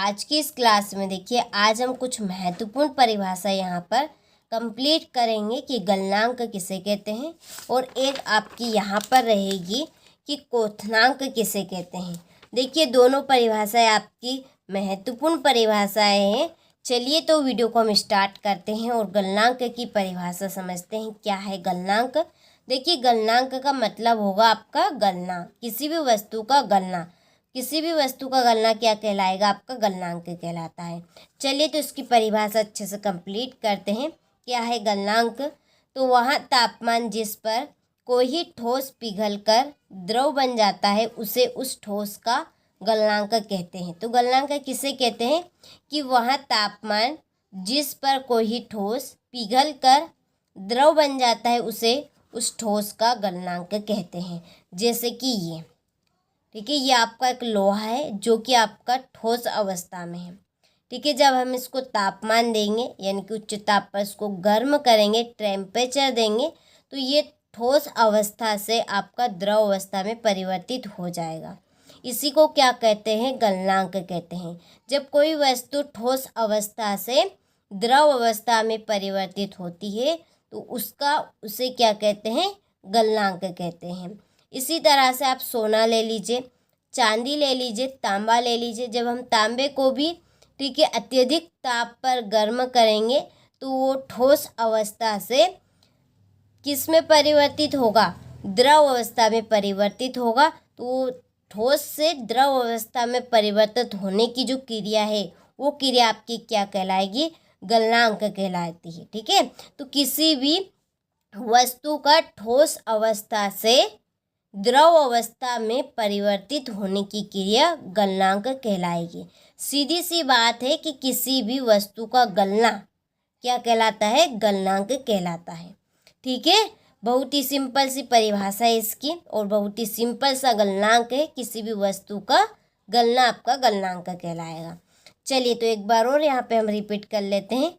आज की इस क्लास में देखिए, आज हम कुछ महत्वपूर्ण परिभाषा यहाँ पर कंप्लीट करेंगे कि गलनांक किसे कहते हैं, और एक आपकी यहाँ पर रहेगी कि क्वोथनांक किसे कहते हैं। देखिए, दोनों परिभाषाएं आपकी महत्वपूर्ण परिभाषाएं हैं। चलिए तो वीडियो को हम स्टार्ट करते हैं और गलनांक की परिभाषा समझते हैं। क्या है गलनांक? देखिए, गलनांक का मतलब होगा आपका गणना, किसी भी वस्तु का गणना। किसी भी वस्तु का गलना क्या कहलाएगा? आपका गलनांक कहलाता है। चलिए तो इसकी परिभाषा अच्छे से कंप्लीट करते हैं। क्या है गलनांक? तो वहाँ तापमान जिस पर कोई ठोस पिघलकर द्रव बन जाता है उसे उस ठोस का गलनांक कहते हैं। तो गलनांक किसे कहते हैं? कि वहाँ तापमान जिस पर कोई ठोस पिघलकर द्रव बन जाता है उसे उस ठोस का गलनांक कहते हैं। जैसे कि ये, ठीक है, ये आपका एक लोहा है जो कि आपका ठोस अवस्था में है। ठीक है, जब हम इसको तापमान देंगे यानी कि उच्च ताप पर इसको गर्म करेंगे, टेम्परेचर देंगे, तो ये ठोस अवस्था से आपका द्रव अवस्था में परिवर्तित हो जाएगा। इसी को क्या कहते हैं? गलनांक कहते हैं। जब कोई वस्तु ठोस अवस्था से द्रव अवस्था में परिवर्तित होती है तो उसे क्या कहते हैं? गलनांक कहते हैं। इसी तरह से आप सोना ले लीजिए, चांदी ले लीजिए, तांबा ले लीजिए। जब हम तांबे को भी, ठीक है, अत्यधिक ताप पर गर्म करेंगे तो वो ठोस अवस्था से किस में परिवर्तित होगा? द्रव अवस्था में परिवर्तित होगा। तो वो ठोस से द्रव अवस्था में परिवर्तित होने की जो क्रिया है वो क्रिया आपकी क्या कहलाएगी? गलनांक कहलाती है। ठीक है, तो किसी भी वस्तु का ठोस अवस्था से द्रव अवस्था में परिवर्तित होने की क्रिया गलनांक कहलाएगी। सीधी सी बात है कि किसी भी वस्तु का गलना क्या कहलाता है? गलनांक कहलाता है। ठीक है, बहुत ही सिंपल सी परिभाषा है इसकी और बहुत ही सिंपल सा गलनांक है। किसी भी वस्तु का गलना आपका गलनांक कहलाएगा। चलिए तो एक बार और यहाँ पे हम रिपीट कर लेते हैं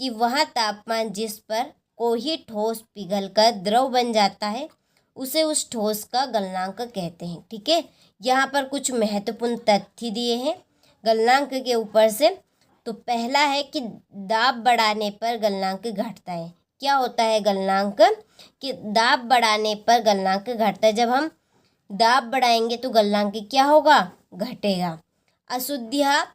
कि वह तापमान जिस पर कोई ठोस पिघलकर द्रव बन जाता है उसे उस ठोस का गलनांक कहते हैं। ठीक है, यहाँ पर कुछ महत्वपूर्ण तथ्य दिए हैं गलनांक के ऊपर से। तो पहला है कि दाब बढ़ाने पर गलनांक घटता है। क्या होता है गलनांक? कि दाब बढ़ाने पर गलनांक घटता है। जब हम दाब बढ़ाएंगे तो गलनांक क्या होगा? घटेगा। अशुद्धियाँ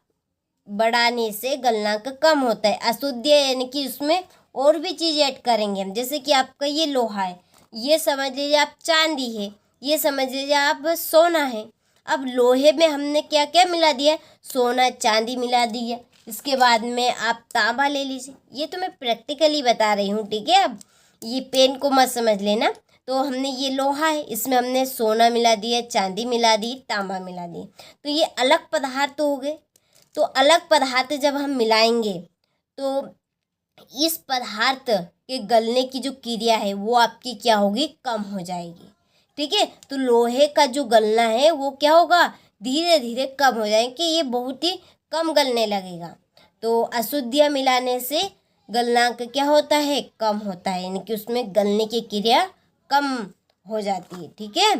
बढ़ाने से गलनांक कम होता है। अशुद्धियाँ यानी कि उसमें और भी चीज़ ऐड करेंगे हम, जैसे कि आपका ये लोहा है, ये समझ लीजिए आप चांदी है, ये समझ लीजिए आप सोना है। अब लोहे में हमने क्या क्या मिला दिया? सोना चांदी मिला दिया। इसके बाद में आप तांबा ले लीजिए। ये तो मैं प्रैक्टिकली बता रही हूँ, ठीक है। अब ये पेन को मत समझ लेना। तो हमने ये लोहा है, इसमें हमने सोना मिला दिया, चांदी मिला दी, तांबा मिला दी, तो ये अलग पदार्थ हो गए। तो अलग पदार्थ जब हम मिलाएंगे तो इस पदार्थ के गलने की जो क्रिया है वो आपकी क्या होगी? कम हो जाएगी। ठीक है, तो लोहे का जो गलना है वो क्या होगा? धीरे धीरे कम हो जाएगा, कि ये बहुत ही कम गलने लगेगा। तो अशुद्धियाँ मिलाने से गलनांक क्या होता है? कम होता है, यानी कि उसमें गलने की क्रिया कम हो जाती है। ठीक है,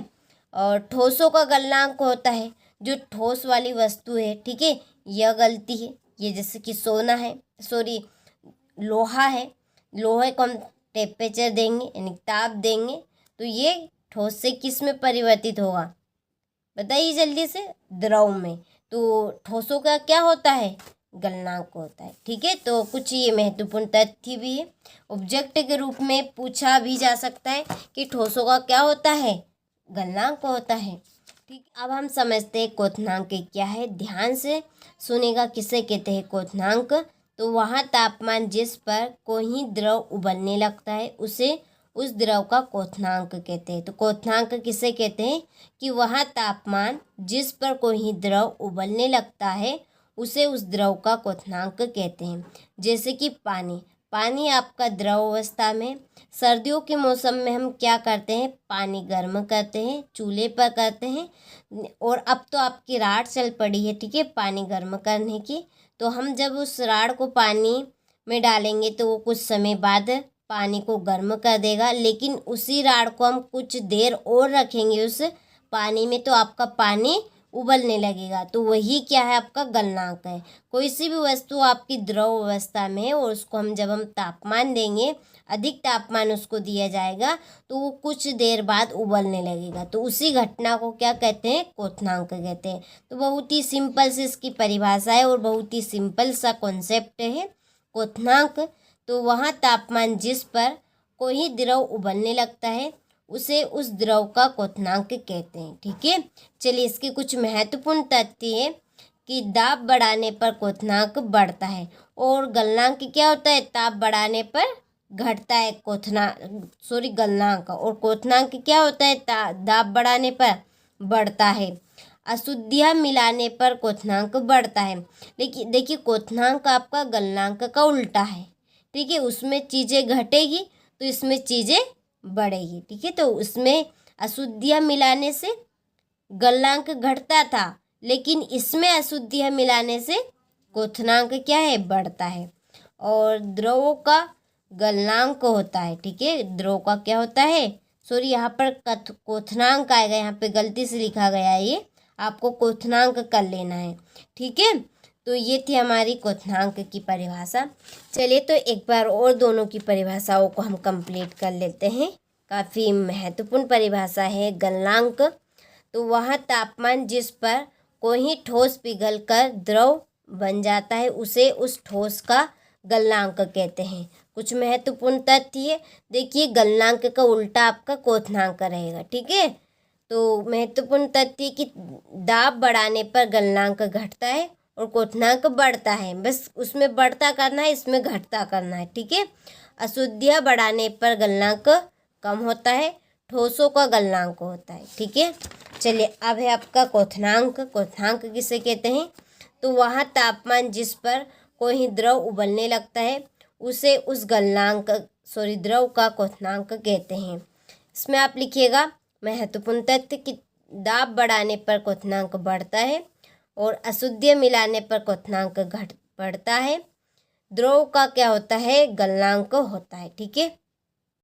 और ठोसों का गलनांक होता है, जो ठोस वाली वस्तु है, ठीक है, यह गलती है। ये जैसे कि सोना है, सॉरी लोहा है, लोहे को हम टेम्परेचर देंगे यानी ताप देंगे तो ये ठोस से किस में परिवर्तित होगा? बताइए जल्दी से। द्रव में। तो ठोसों का क्या होता है? गलनांक होता है। ठीक है, तो कुछ ये महत्वपूर्ण तथ्य भी है। ऑब्जेक्ट के रूप में पूछा भी जा सकता है कि ठोसों का क्या होता है? गलनांक होता है। ठीक, अब हम समझते हैं क्वोथनांक क्या है। ध्यान से सुनेगा, किसे कहते हैं क्वोथनांक? तो वहाँ तापमान जिस पर कोई द्रव उबलने लगता है उसे उस द्रव का क्वोथनांक कहते हैं। तो क्वोथनांक किसे कहते हैं? कि वहाँ तापमान जिस पर कोई द्रव उबलने लगता है उसे उस द्रव का क्वोथनांक कहते हैं। जैसे कि पानी आपका द्रव अवस्था में। सर्दियों के मौसम में हम क्या करते हैं? पानी गर्म करते हैं, चूल्हे पर करते हैं। और अब तो आपकी राड चल पड़ी है, ठीक है, पानी गर्म करने की। तो हम जब उस राड को पानी में डालेंगे तो वो कुछ समय बाद पानी को गर्म कर देगा, लेकिन उसी राड को हम कुछ देर और रखेंगे उस पानी में तो आपका पानी उबलने लगेगा, तो वही क्या है, आपका गलनांक है। कोई सी भी वस्तु आपकी द्रव अवस्था में है और उसको जब हम तापमान देंगे, अधिक तापमान उसको दिया जाएगा, तो वो कुछ देर बाद उबलने लगेगा, तो उसी घटना को क्या कहते हैं, क्वथनांक कहते हैं। तो बहुत ही सिंपल से इसकी परिभाषा है और बहुत ही सिंपल सा कॉन्सेप्ट है क्वथनांक। तो वहाँ तापमान जिस पर कोई द्रव उबलने लगता है उसे उस द्रव का क्वथनांक कहते हैं। ठीक है, चलिए इसके कुछ महत्वपूर्ण तथ्य है कि दाब बढ़ाने पर क्वथनांक बढ़ता है और गलनांक क्या होता है, ताप बढ़ाने पर घटता है गलनांक, और क्वथनांक क्या होता है, दाब बढ़ाने पर बढ़ता है। अशुद्धियाँ मिलाने पर क्वथनांक बढ़ता है। लेकिन देखिए क्वथनांक आपका गलनांक का उल्टा है। ठीक है, उसमें चीज़ें घटेगी तो इसमें चीज़ें बढ़ेगी। ठीक है, तो उसमें अशुद्धियाँ मिलाने से गलनांक घटता था, लेकिन इसमें अशुद्धियाँ मिलाने से क्वथनांक क्या है, बढ़ता है। और द्रवों का गलनांक होता है। ठीक है, द्रव का क्या होता है, यहाँ पर क्वथनांक आएगा, यहाँ पे गलती से लिखा गया है, ये आपको क्वथनांक कर लेना है। ठीक है, तो ये थी हमारी क्वथनांक की परिभाषा। चलिए तो एक बार और दोनों की परिभाषाओं को हम कंप्लीट कर लेते हैं। काफ़ी महत्वपूर्ण परिभाषा है गलनांक। तो वह तापमान जिस पर कोई ठोस पिघलकर द्रव बन जाता है उसे उस ठोस का गलनांक कहते हैं। कुछ महत्वपूर्ण तथ्य, देखिए गलनांक का उल्टा आपका क्वथनांक रहेगा। ठीक है, तो महत्वपूर्ण तथ्य कि दाब बढ़ाने पर गलनांक घटता है और क्वथनांक बढ़ता है, बस उसमें बढ़ता करना है, इसमें घटता करना है। ठीक है, अशुद्धियाँ बढ़ाने पर गलनांक कम होता है, ठोसों का गलनांक होता है। ठीक है, चलिए अब है आपका क्वथनांक। क्वथनांक किसे कहते हैं, तो वहाँ तापमान जिस पर कोई द्रव उबलने लगता है उसे उस द्रव का क्वथनांक कहते हैं। इसमें आप लिखिएगा महत्वपूर्ण तथ्य कि दाब बढ़ाने पर क्वथनांक बढ़ता है और अशुद्धियाँ मिलाने पर क्वथनांक बढ़ता है। द्रव का क्या होता है, गलनांक होता है। ठीक है,